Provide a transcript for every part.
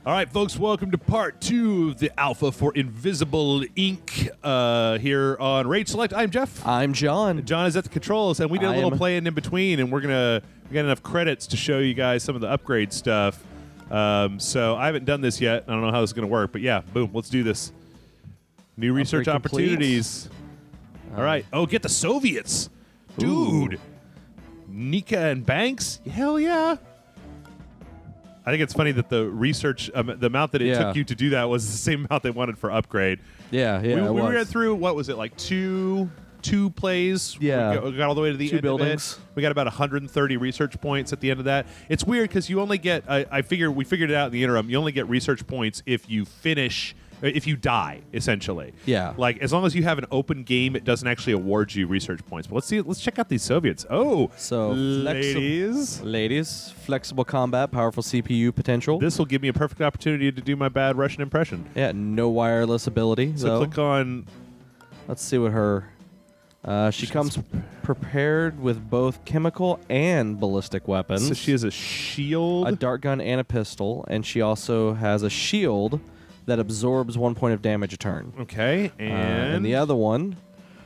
All right, folks, welcome to part 2 of the Alpha for Invisible Ink here on Rage Select. I'm Jeff. I'm John. John is at the controls, and we did a little play-in in between, and we got enough credits to show you guys some of the upgrade stuff. So I haven't done this yet. I don't know how this is going to work, but yeah, boom, let's do this. New research opportunities. All right. Oh, get the Soviets. Dude. Nika and Banks? Hell yeah. I think it's funny that the research, the amount that it took you to do that was the same amount they wanted for upgrade. Yeah, we went through, what was it, like two plays? Yeah. We got all the way to the end buildings. of it. We got about 130 research points at the end of that. It's weird because you only get, we figured it out in the interim, you only get research points if you finish, if you die, essentially. Yeah. Like, as long as you have an open game, it doesn't actually award you research points. But let's check out these Soviets. Oh, so ladies, flexible combat, powerful CPU potential. This will give me a perfect opportunity to do my bad Russian impression. Yeah, no wireless ability. So click on. Let's see what her. She comes prepared with both chemical and ballistic weapons. So she has a shield, a dart gun, and a pistol, and she also has a shield that absorbs 1 point of damage a turn. Okay, and the other one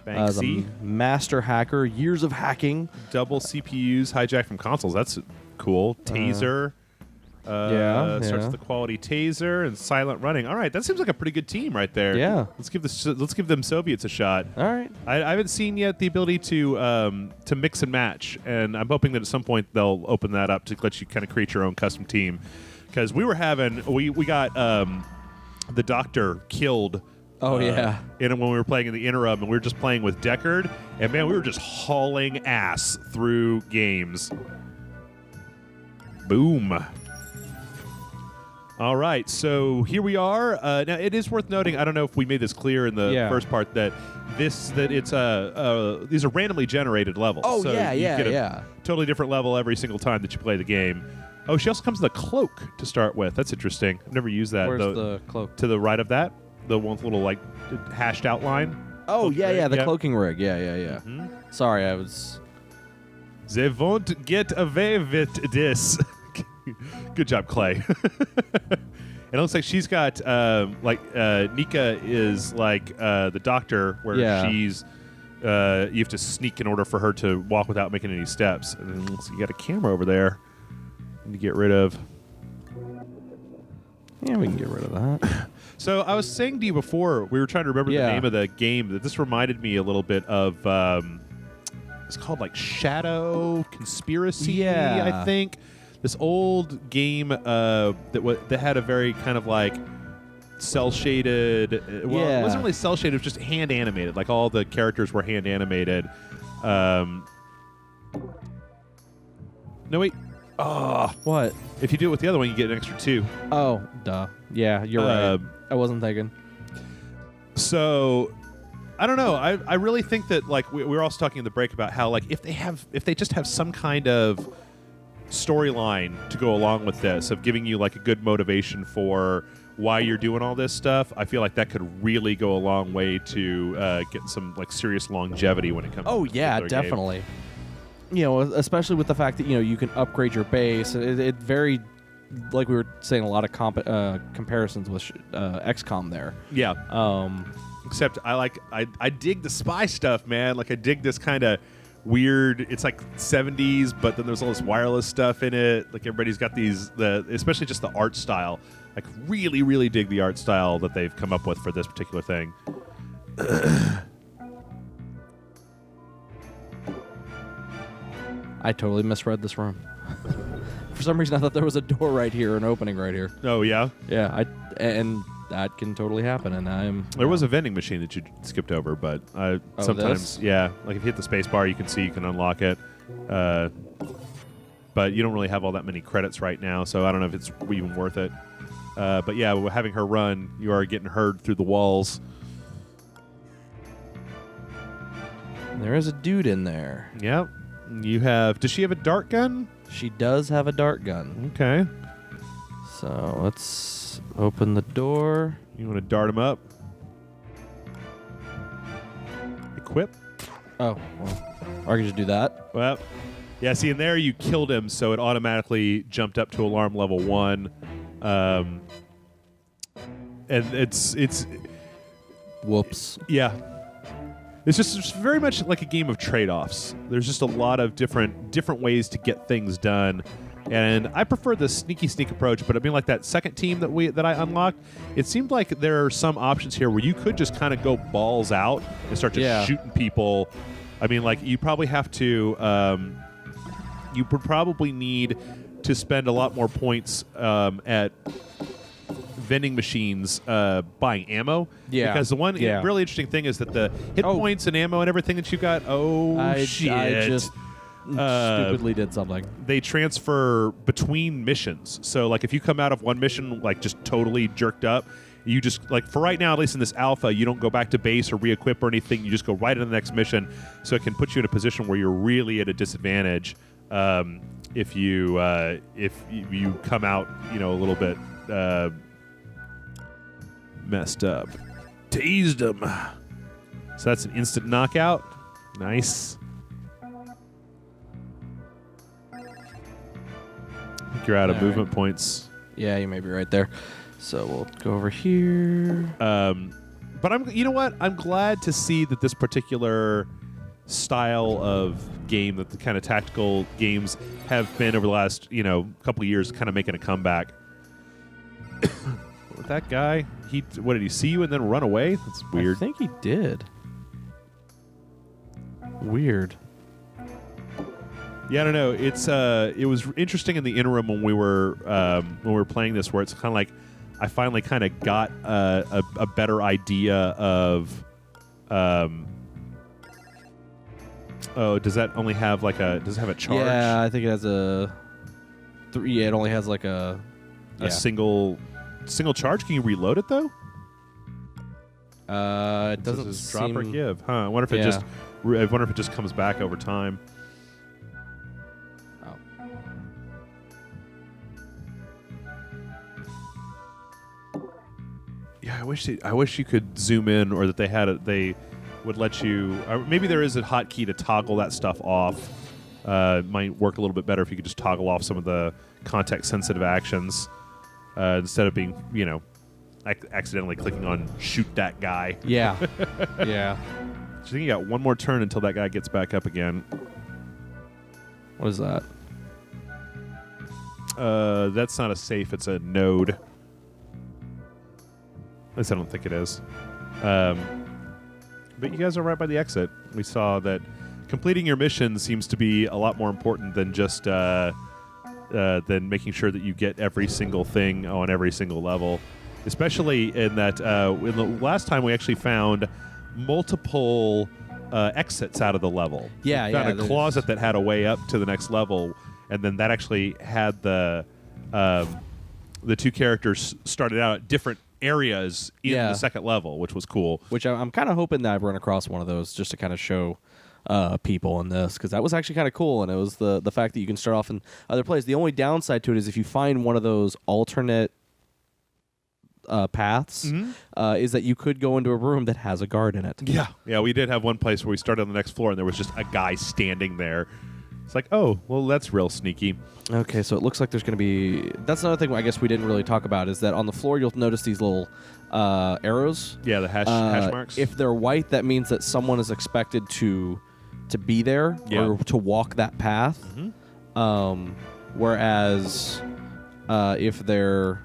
is a master hacker, years of hacking. Double CPUs hijacked from consoles. That's cool. Taser. Starts the quality taser and silent running. All right, that seems like a pretty good team right there. Yeah. Let's give them Soviets a shot. All right. I haven't seen yet the ability to mix and match, and I'm hoping that at some point they'll open that up to let you kind of create your own custom team. Because we got the Doctor killed. Oh, yeah. When we were playing in the interim, and we were just playing with Deckard, and man, we were just hauling ass through games. Boom. All right, so here we are. Now, it is worth noting, I don't know if we made this clear in the first part, that these are randomly generated levels. Oh, so yeah, you get a totally different level every single time that you play the game. Oh, she also comes with a cloak to start with. That's interesting. I've never used that. Where's the cloak? To the right of that. The one with little, like, hashed outline. Oh, the cloaking rig. Yeah. Mm-hmm. Sorry, I was... They won't get away with this. Good job, Klei. It looks like she's got, Nika is like the Doctor, where she's... you have to sneak in order for her to walk without making any steps. And then you got a camera over there. To get rid of. Yeah, we can get rid of that. So I was saying to you before, we were trying to remember the name of the game, that this reminded me a little bit of, it's called like Shadow Conspiracy, I think. This old game that had a very kind of like cel-shaded, it wasn't really cel-shaded, it was just hand-animated. Like all the characters were hand-animated. No, wait. Oh, what? If you do it with the other one, you get an extra 2. Oh, duh. Yeah, you're right. I wasn't thinking. So, I don't know. I really think that, like, we were also talking in the break about how, like, if they just have some kind of storyline to go along with this, of giving you, like, a good motivation for why you're doing all this stuff, I feel like that could really go a long way to get some, like, serious longevity when it comes to the definitely. game. You know, especially with the fact that, you know, you can upgrade your base. It very, like we were saying, a lot of comparisons with XCOM there. Yeah. Except I dig the spy stuff, man. Like, I dig this kind of weird, it's like 70s, but then there's all this wireless stuff in it. Like, everybody's got especially just the art style. Like, really, really dig the art style that they've come up with for this particular thing. I totally misread this room. For some reason, I thought there was a door right here, an opening right here. Oh, yeah? Yeah, and that can totally happen, and There was a vending machine that you skipped over, but sometimes, like if you hit the space bar, you can unlock it. But you don't really have all that many credits right now, so I don't know if it's even worth it. But yeah, having her run, you are getting heard through the walls. There is a dude in there. Yep. Does she have a dart gun? She does have a dart gun. Okay. So let's open the door. You want to dart him up? Equip? Oh, well, or I can just do that. Well, yeah, see, in there you killed him, so it automatically jumped up to alarm level 1. and it's Whoops. yeah. It's very much like a game of trade-offs. There's just a lot of different ways to get things done, and I prefer the sneak approach. But I mean, like that second team that I unlocked, it seemed like there are some options here where you could just kind of go balls out and start just shooting people. I mean, like you probably have to, you would probably need to spend a lot more points at vending machines buying ammo. Yeah. Because the one really interesting thing is that the hit points and ammo and everything that you got, shit. I just stupidly did something. They transfer between missions. So, like, if you come out of one mission, like, just totally jerked up, you just, like, for right now, at least in this alpha, you don't go back to base or re-equip or anything. You just go right into the next mission. So it can put you in a position where you're really at a disadvantage if you come out, a little bit messed up. Tased him. So that's an instant knockout. Nice. I think you're out of movement points. Yeah, you may be right there. So we'll go over here. But you know what? I'm glad to see that this particular style of game, that the kind of tactical games have been over the last, couple of years, kind of making a comeback. With that guy, what did he see you and then run away? That's weird. I think he did. Weird. Yeah, I don't know. It was interesting in the interim when we were playing this, where it's kind of like I finally kind of got a better idea of. Does that only have does it have a charge? Yeah, I think it has a. It only has like a single charge. Can you reload it though? It doesn't drop or give. Huh? I wonder if it just comes back over time. Oh. Yeah, I wish you could zoom in, or that they would let you. Or maybe there is a hotkey to toggle that stuff off. It might work a little bit better if you could just toggle off some of the context-sensitive actions instead of being, accidentally clicking on shoot that guy. Yeah. Yeah. I think you got one more turn until that guy gets back up again. What is that? That's not a safe. It's a node. At least I don't think it is. But you guys are right by the exit. We saw that completing your mission seems to be a lot more important than just than making sure that you get every single thing on every single level. Especially in that in the last time we actually found multiple exits out of the level. Yeah, we found a closet that had a way up to the next level, and then that actually had the two characters started out at different areas in the second level, which was cool. Which I'm kind of hoping that I've run across one of those just to kind of show people in this, because that was actually kind of cool, and it was the fact that you can start off in other places. The only downside to it is if you find one of those alternate paths, is that you could go into a room that has a guard in it. Yeah, we did have one place where we started on the next floor and there was just a guy standing there. It's like, oh, well, that's real sneaky. Okay, so it looks like there's going to be... That's another thing I guess we didn't really talk about, is that on the floor you'll notice these little arrows. Yeah, the hash marks. If they're white, that means that someone is expected to be there or to walk that path. Whereas if they're...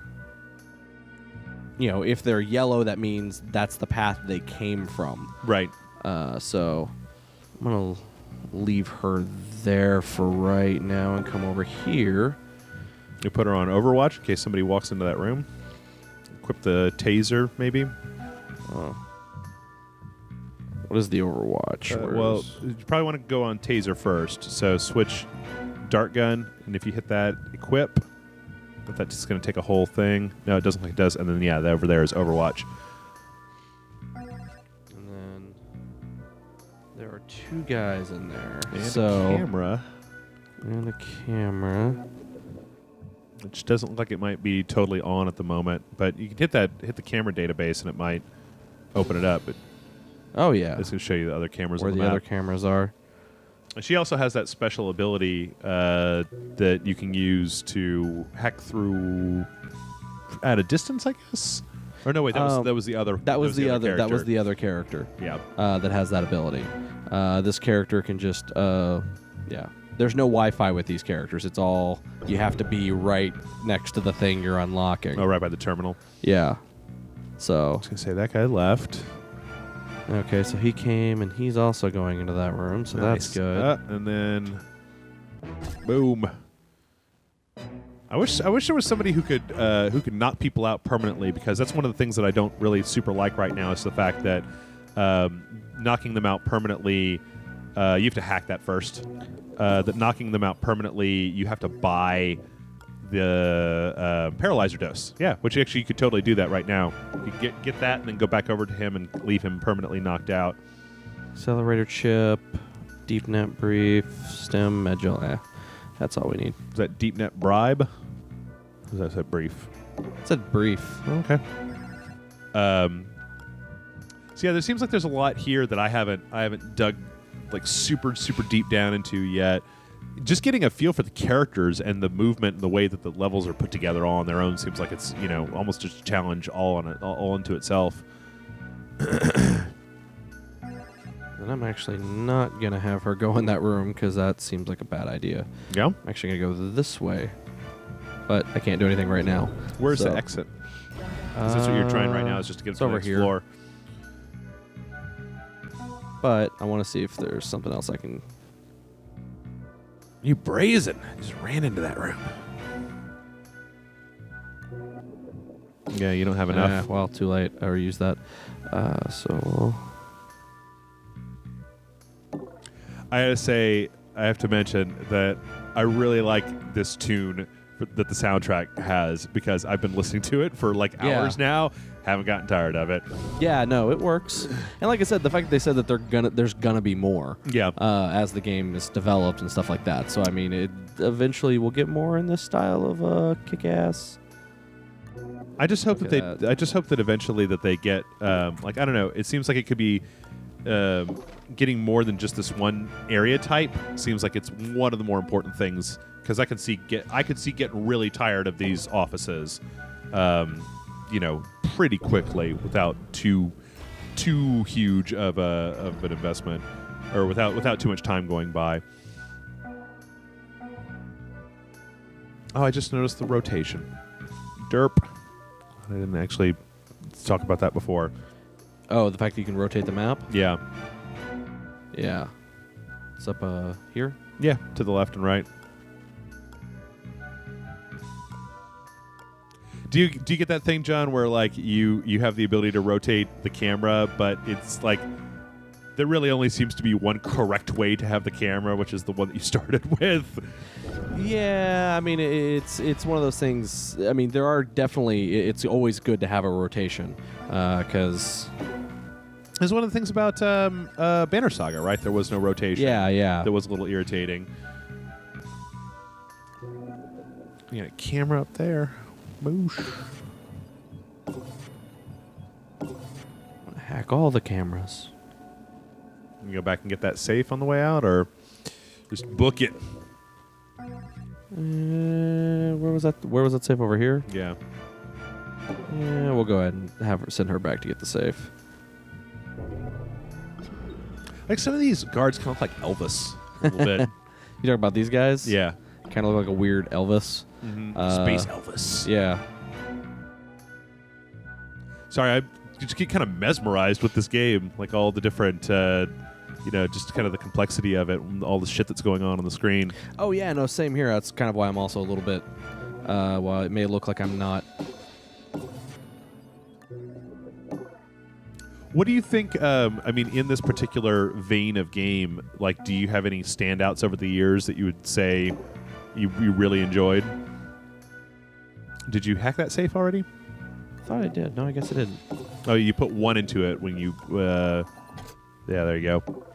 if they're yellow, that means that's the path they came from. Right. So I'm going to leave her there for right now and come over here. You put her on Overwatch in case somebody walks into that room. Equip the taser, maybe. What is the Overwatch? Well, you probably want to go on taser first. So switch dart gun, and if you hit that, equip. But that's just going to take a whole thing. No, it doesn't look like it does. And then, over there is Overwatch. And then there are two guys in there. And a camera. And a camera. Which doesn't look like it might be totally on at the moment. But you can hit the camera database, and it might open it up. But oh, yeah. It's going to show you the other cameras where on the the map. other cameras are. She also has that special ability that you can use to hack through at a distance, I guess. Or no, wait, that was the other. That was the other. character. That was the other character. Yeah. That has that ability. This character can just. Yeah. There's no Wi-Fi with these characters. It's all you have to be right next to the thing you're unlocking. Oh, right by the terminal. Yeah. So. I was gonna say that guy left. Okay, so he came and he's also going into that room, so Nice. that's good. And then, boom. I wish there was somebody who could knock people out permanently, because that's one of the things that I don't really super like right now is the fact that knocking them out permanently, you have to hack that first. That knocking them out permanently, you have to buy the paralyzer dose. Yeah, which actually you could totally do that right now. You could get that and then go back over to him and leave him permanently knocked out. Accelerator chip, deep net brief, stem, medula. That's all we need. Is that deep net bribe? Or is that brief? It said brief. Okay. So yeah, there seems like there's a lot here that I haven't dug like super deep down into yet. Just getting a feel for the characters and the movement and the way that the levels are put together all on their own seems like it's, almost just a challenge all into itself. And I'm actually not going to have her go in that room because that seems like a bad idea. Yeah? I'm actually going to go this way. But I can't do anything right now. Where's the exit? Is this what you're trying right now, is just to get to the next floor? But I want to see if there's something else I can... You brazen. Just ran into that room. Yeah, you don't have enough. Well, too late. I already used that. So... I gotta say, I have to mention that I really like this tune that the soundtrack has, because I've been listening to it for like hours now. Haven't gotten tired of it. Yeah, no, it works. And like I said, the fact that they said that there's gonna be more. Yeah. As the game is developed and stuff like that. So I mean, it eventually we'll get more in this style of kick-ass. I just hope I just hope that eventually that they get like, I don't know. It seems like it could be getting more than just this one area type. Seems like it's one of the more important things, because I could see getting really tired of these offices, pretty quickly without too huge of an investment, or without too much time going by. Oh, I just noticed the rotation. Derp. I didn't actually talk about that before. Oh, the fact that you can rotate the map? Yeah. Yeah. It's up here? Yeah, to the left and right. Do you get that thing, John, where like you have the ability to rotate the camera, but it's like there really only seems to be one correct way to have the camera, which is the one that you started with? Yeah, I mean it's one of those things. I mean, there are definitely. It's always good to have a rotation, because it's one of the things about Banner Saga, right? There was no rotation. Yeah. That was a little irritating. You got a camera up there. Moosh. Hack all the cameras. You go back and get that safe on the way out, or just book it. Where was that? Where was that safe? Over here? Yeah. Yeah, we'll go ahead and send her back to get the safe. Like some of these guards kind of look like Elvis a little bit. You talking about these guys? Yeah. Kind of look like a weird Elvis. Mm-hmm. Space Elvis. Yeah. Sorry, I just get kind of mesmerized with this game. Like all the different, just kind of the complexity of it, and all the shit that's going on the screen. Oh, yeah, no, same here. That's kind of why I'm also a little bit, while it may look like I'm not. What do you think, in this particular vein of game, like, do you have any standouts over the years that you would say you really enjoyed? Did you hack that safe already? I thought I did. No, I guess I didn't. Oh, you put one into it when you... yeah, there you go.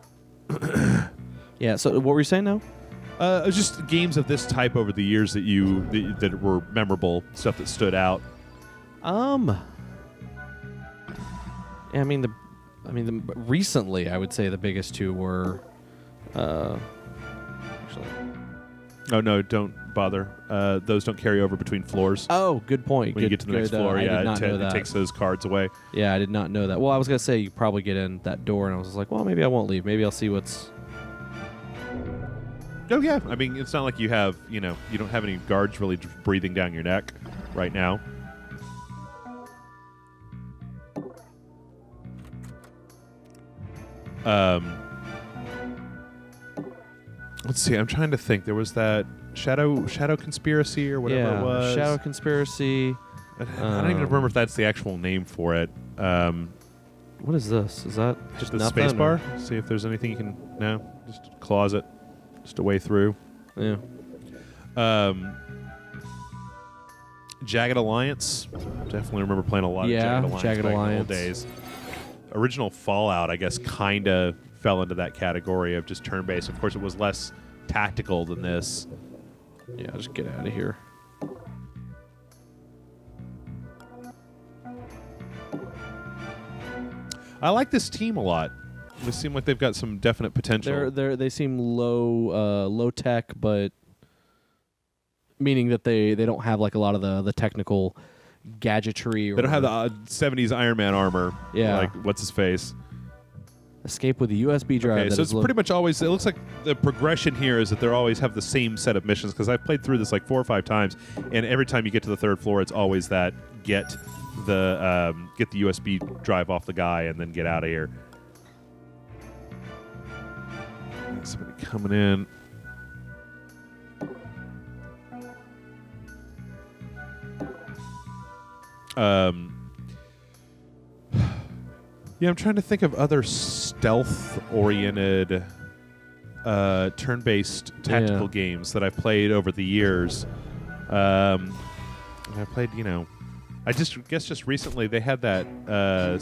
Yeah, so what were you saying now? Just games of this type over the years that were memorable, stuff that stood out. Yeah, recently I would say the biggest two were, actually, Oh no, don't bother. Those don't carry over between floors. Oh, good point. When you get to the next floor, I did yeah, not know that. it takes those cards away. Yeah, I did not know that. Well, I was gonna say you probably get in that door, and I was just like, well, maybe I won't leave. Maybe I'll see what's. Oh yeah, I mean it's not like you have you don't have any guards really breathing down your neck right now. Let's see. I'm trying to think. There was that shadow conspiracy or whatever it was. Shadow conspiracy. I don't even remember if that's the actual name for it. What is this? Is that just the nothing? space bar? See if there's anything you can. No, just a closet, just a way through. Yeah. Jagged Alliance. Definitely remember playing a lot of Jagged Alliance back in the old days. Original Fallout, I guess, kind of fell into that category of just turn-based. Of course, it was less tactical than this. Yeah, just get out of here. I like this team a lot. They seem like they've got some definite potential. They seem low tech, but meaning that they don't have like a lot of the technical gadgetry. They don't have the 70s Iron Man armor. Yeah. Like, what's his face? Escape with a USB drive. Okay, so it's pretty much always, it looks like the progression here is that they always have the same set of missions, because I've played through this like 4 or 5 times, and every time you get to the 3rd floor, it's always that get the USB drive off the guy and then get out of here. Somebody coming in. Yeah, I'm trying to think of other stealth-oriented turn-based tactical games that I've played over the years. I played, I guess just recently they had that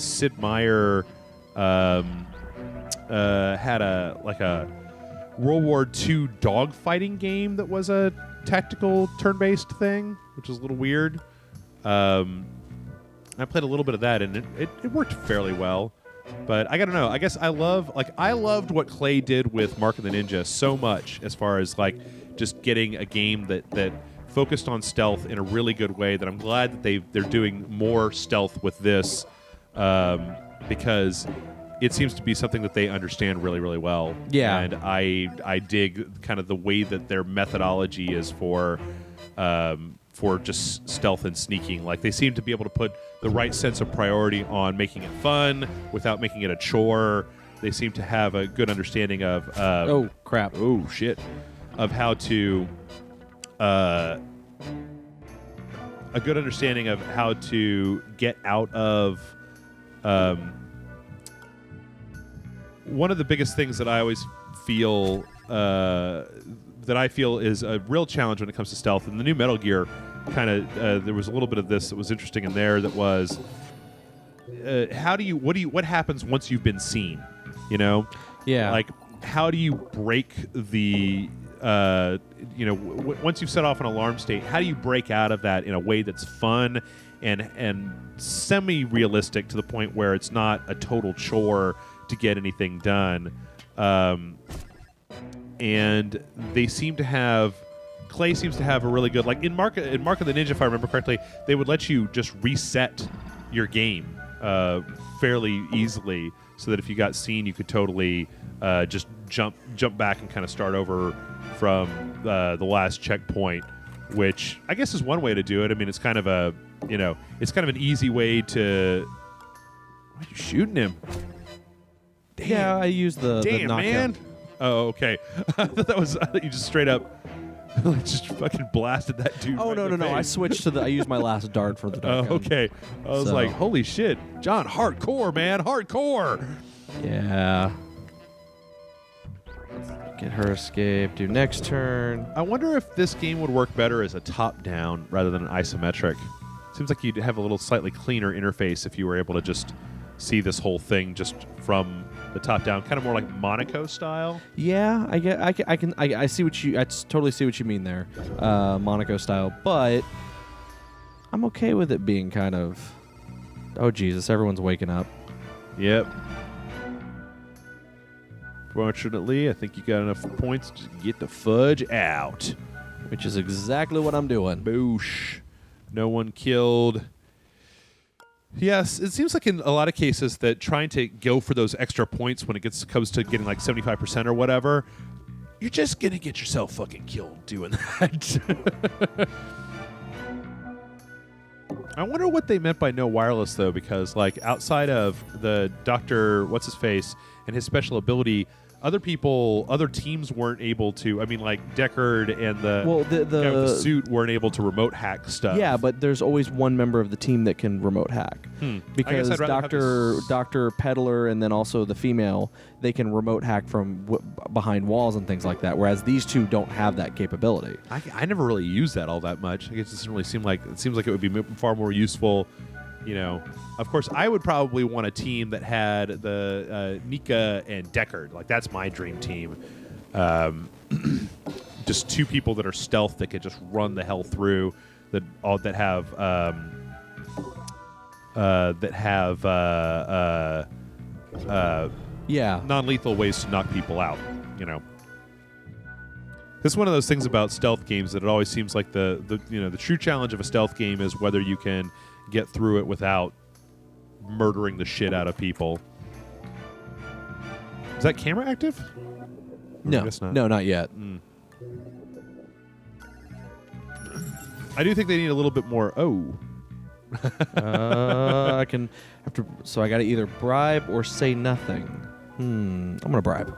Sid Meier had a World War II dogfighting game that was a tactical turn-based thing, which was a little weird. I played a little bit of that, and it worked fairly well. But I gotta know. I guess I loved what Klei did with Mark of the Ninja so much, as far as like just getting a game that focused on stealth in a really good way. That I'm glad that they're doing more stealth with this, because it seems to be something that they understand really, really well. Yeah, and I dig kind of the way that their methodology is for just stealth and sneaking. Like, they seem to be able to put the right sense of priority on making it fun without making it a chore. They seem to have a good understanding of oh crap, oh shit, of how to a good understanding of how to get out of one of the biggest things that I always feel is a real challenge when it comes to stealth. And the new Metal Gear kind of there was a little bit of this that was interesting in there. That was what happens once you've been seen? Yeah. Like, how do you break the once you've set off an alarm state? How do you break out of that in a way that's fun and semi-realistic, to the point where it's not a total chore to get anything done? And they seem to have. Klei seems to have a really good, like in Mark of the Ninja, if I remember correctly, they would let you just reset your game fairly easily, so that if you got seen, you could totally just jump back and kind of start over from the last checkpoint, which I guess is one way to do it. I mean, it's kind of it's kind of an easy way to. Why are you shooting him? Damn. Yeah, I used the knockout. Man. Oh, okay. I thought you just straight up just fucking blasted that dude. Oh, right in the no. I face. switched to I used my last dart for the dart. Oh, okay. I was like, holy shit. John, hardcore, man. Hardcore. Yeah. Get her escape. Do next turn. I wonder if this game would work better as a top-down rather than an isometric. Seems like you'd have a little slightly cleaner interface if you were able to just see this whole thing just from the top down, kind of more like Monaco style. Yeah, I see what you. I totally see what you mean there, Monaco style. But I'm okay with it being kind of. Oh Jesus! Everyone's waking up. Yep. Fortunately, I think you got enough points to get the fudge out. Which is exactly what I'm doing. Boosh. No one killed. Yes, it seems like in a lot of cases that trying to go for those extra points when it comes to getting like 75% or whatever, you're just going to get yourself fucking killed doing that. I wonder what they meant by no wireless, though, because like outside of the Dr. What's-His-Face and his special ability, other teams weren't able to. I mean, like Deckard and the guy with the suit weren't able to remote hack stuff. Yeah, but there's always one member of the team that can remote hack. Because Dr. Peddler and then also the female, they can remote hack from behind walls and things like that, whereas these two don't have that capability. I never really used that all that much. It doesn't really seem like it seems like it would be far more useful. You know, of course, I would probably want a team that had the Nika and Deckard. Like, that's my dream team. Just two people that are stealth that could just run the hell through. That have non-lethal ways to knock people out. You know, this is one of those things about stealth games that it always seems like the true challenge of a stealth game is whether you can get through it without murdering the shit out of people. Is that camera active? No, I guess not. No, not yet. I do think they need a little bit more. I can have to. So I got to either bribe or say nothing. I'm gonna bribe.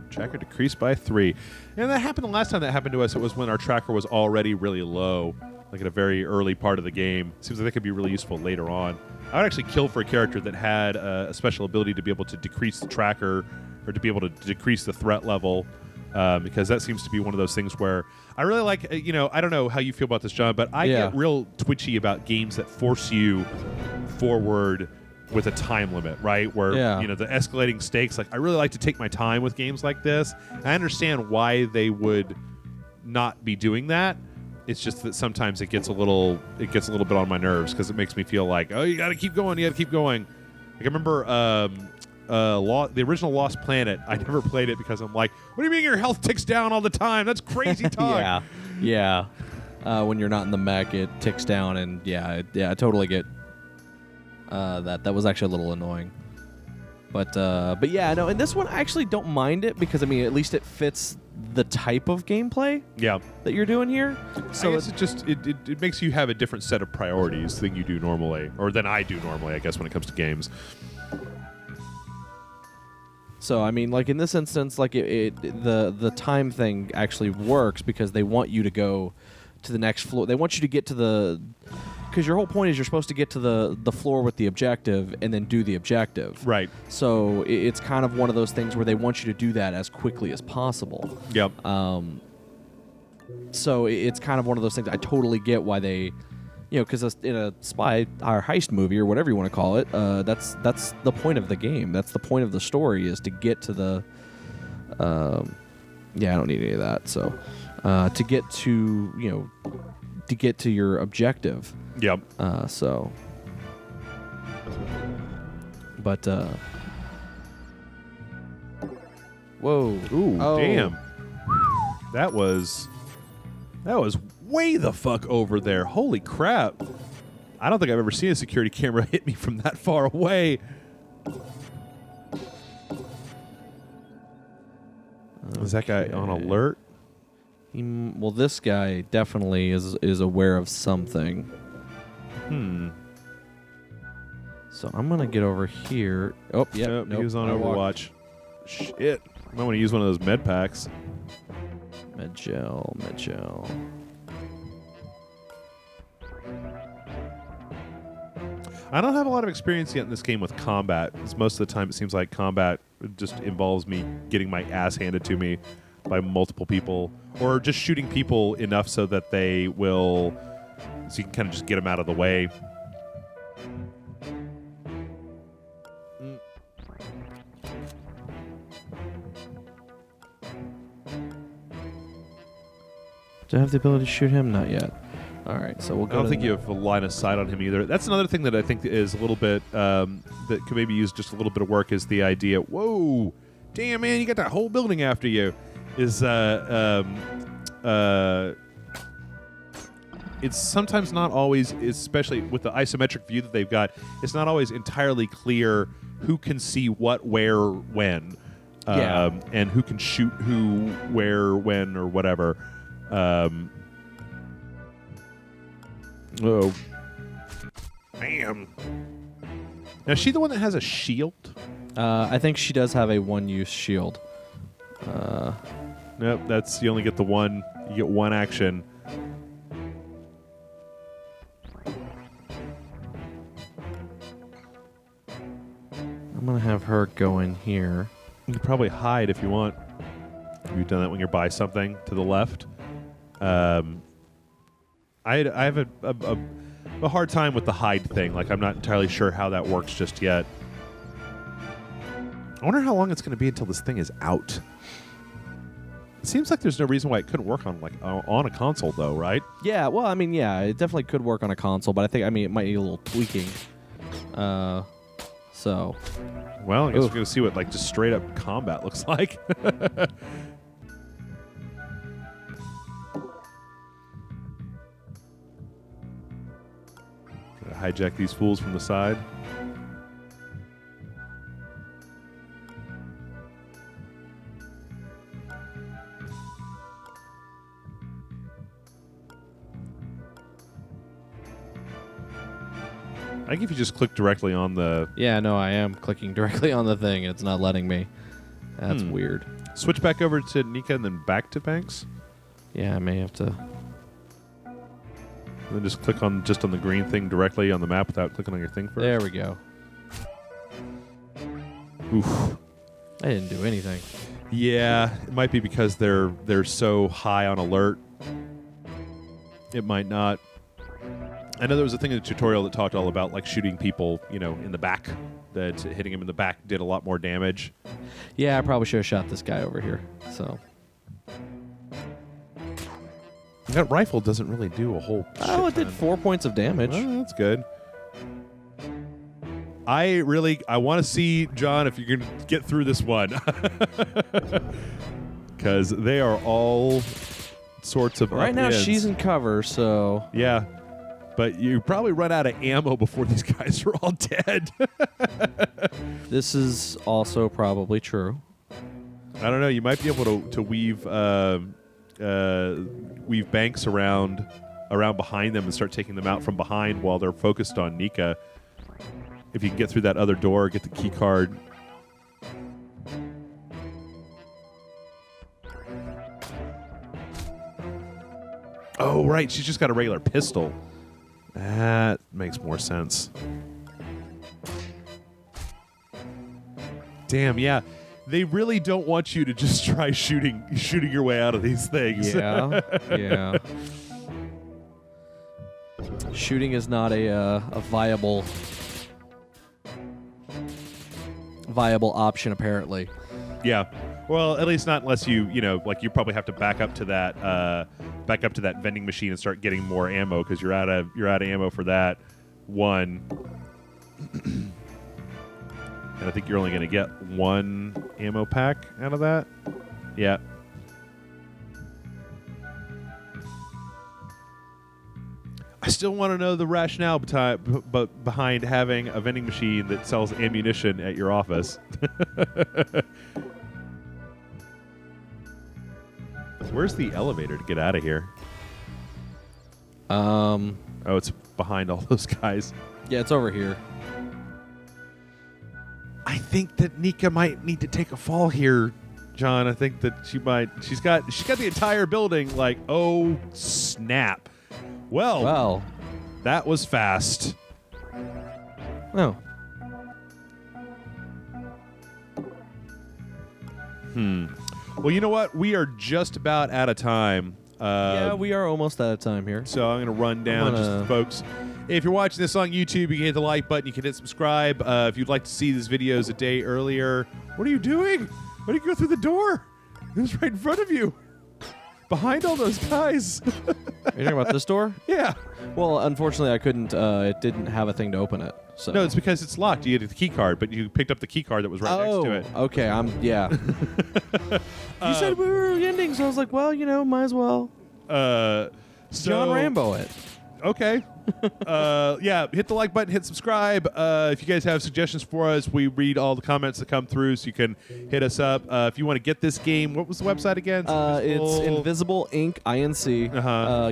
Tracker decreased by 3, and that happened the last time that happened to us. It was when our tracker was already really low. Like at a very early part of the game. Seems like that could be really useful later on. I would actually kill for a character that had a special ability to be able to decrease the tracker or to be able to decrease the threat level, because that seems to be one of those things where I really like, I don't know how you feel about this, John, but I get real twitchy about games that force you forward with a time limit, right? Where, the escalating stakes, like I really like to take my time with games like this. I understand why they would not be doing that. It's just that sometimes it gets a little bit on my nerves because it makes me feel like, oh, you got to keep going. Like I remember the original Lost Planet. I never played it because I'm like, what do you mean your health ticks down all the time? That's crazy talk. Yeah. When you're not in the mech, it ticks down, and I totally get that. That was actually a little annoying. But yeah, no. And this one I actually don't mind it because I mean at least it fits the type of gameplay that you're doing here. So I guess it makes you have a different set of priorities than you do normally, or than I do normally, I guess, when it comes to games. So I mean, like in this instance, like the time thing actually works because they want you to go to the next floor. They want you to get to the, because your whole point is you're supposed to get to the floor with the objective and then do the objective. Right. So it's kind of one of those things where they want you to do that as quickly as possible. Yep. So it's kind of one of those things. I totally get why they, because in a spy or heist movie or whatever you want to call it, that's the point of the game. That's the point of the story, is to get to the. I don't need any of that. So, to get to your objective. Yep. But. Whoa! Ooh! Oh. Damn! That was way the fuck over there. Holy crap! I don't think I've ever seen a security camera hit me from that far away. Is that guy on alert? Well, this guy definitely is aware of something. So I'm gonna get over here. Oh, yeah. Nope, he was on Overwatch. Shit. I might want to use one of those med packs. Med gel. I don't have a lot of experience yet in this game with combat. Because most of the time it seems like combat just involves me getting my ass handed to me by multiple people, or just shooting people enough so that they will, so you can kind of just get them out of the way. Do I have the ability to shoot him? Not yet. All right, so we'll go. I don't think you have a line of sight on him either. That's another thing that I think is a little bit that could maybe use just a little bit of work. Is the idea? Whoa, damn man, you got that whole building after you. Is it's sometimes not always, especially with the isometric view that they've got, it's not always entirely clear who can see what, where, when, and who can shoot who, where, when, or whatever. Oh, bam! Now, is she the one that has a shield? I think she does have a one-use shield. Nope, that's you only get the one. You get one action. I'm gonna have her go in here. You can probably hide if you want. You've done that when you're by something to the left. I have a hard time with the hide thing. Like, I'm not entirely sure how that works just yet. I wonder how long it's going to be until this thing is out. It seems like there's no reason why it couldn't work on on a console, though, right? Yeah, well, I mean, yeah, it definitely could work on a console, but I think, it might need a little tweaking. So. Well, I guess we're going to see what just straight up combat looks like. Gotta hijack these fools from the side. I think if you just click directly on the... Yeah, no, I am clicking directly on the thing. It's not letting me. That's weird. Switch back over to Nika and then back to Banks. Yeah, I may have to... And then just click on the green thing directly on the map without clicking on your thing first. There we go. Oof. I didn't do anything. Yeah, it might be because they're so high on alert. It might not. I know there was a thing in the tutorial that talked all about shooting people, in the back. That hitting him in the back did a lot more damage. Yeah, I probably should have shot this guy over here. So that rifle doesn't really do a whole. Oh, it did 4 points of damage. Oh, that's good. I want to see, John, if you're going to get through this one. Because they are all sorts of... Right now, she's in cover, so... Yeah. But you probably run out of ammo before these guys are all dead. This is also probably true. I don't know. You might be able to weave weave Banks around behind them and start taking them out from behind while they're focused on Nika. If you can get through that other door, get the key card. Oh, right. She's just got a regular pistol. That makes more sense. Damn, yeah. They really don't want you to just try shooting your way out of these things. Yeah, yeah. Shooting is not a viable option, apparently. Yeah. Well, at least not unless you probably have to back up to that vending machine and start getting more ammo because you're out of ammo for that one. And I think you're only going to get one ammo pack out of that. Yeah. I still want to know the rationale behind having a vending machine that sells ammunition at your office. Where's the elevator to get out of here? Oh, it's behind all those guys. Yeah, it's over here. I think that Nika might need to take a fall here, John. I think that she might. She's got the entire building oh snap. Well, that was fast. Oh. Well, you know what? We are just about out of time. Yeah, we are almost out of time here. So I'm going to run down just folks. If you're watching this on YouTube, you can hit the like button. You can hit subscribe. If you'd like to see these videos a day earlier, what are you doing? Why don't you go through the door? It was right in front of you. Behind all those guys. Are you talking about this door? Yeah. Well, unfortunately, I couldn't. It didn't have a thing to open it. So No, it's because it's locked. You get the key card, but you picked up the key card that was right next to it. Okay. You said we were ending, so I was like, well, might as well. John Rambo it. Okay. Yeah, hit the like button, hit subscribe. If you guys have suggestions for us, we read all the comments that come through, so you can hit us up. If you want to get this game, what was the website again? It's Invisible Inc.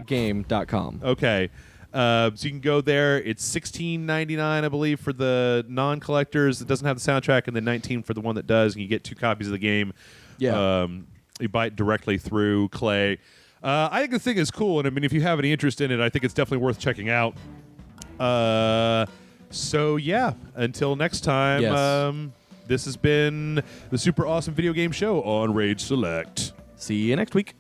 Game.com. Okay. So you can go there. It's $16.99, I believe, for the non-collectors that doesn't have the soundtrack, and then $19 for the one that does, and you get 2 copies of the game. Yeah. You buy it directly through Klei. I think the thing is cool, and I mean, if you have any interest in it, I think it's definitely worth checking out. So yeah, until next time, Yes. This has been the Super Awesome Video Game Show on Rage Select. See you next week.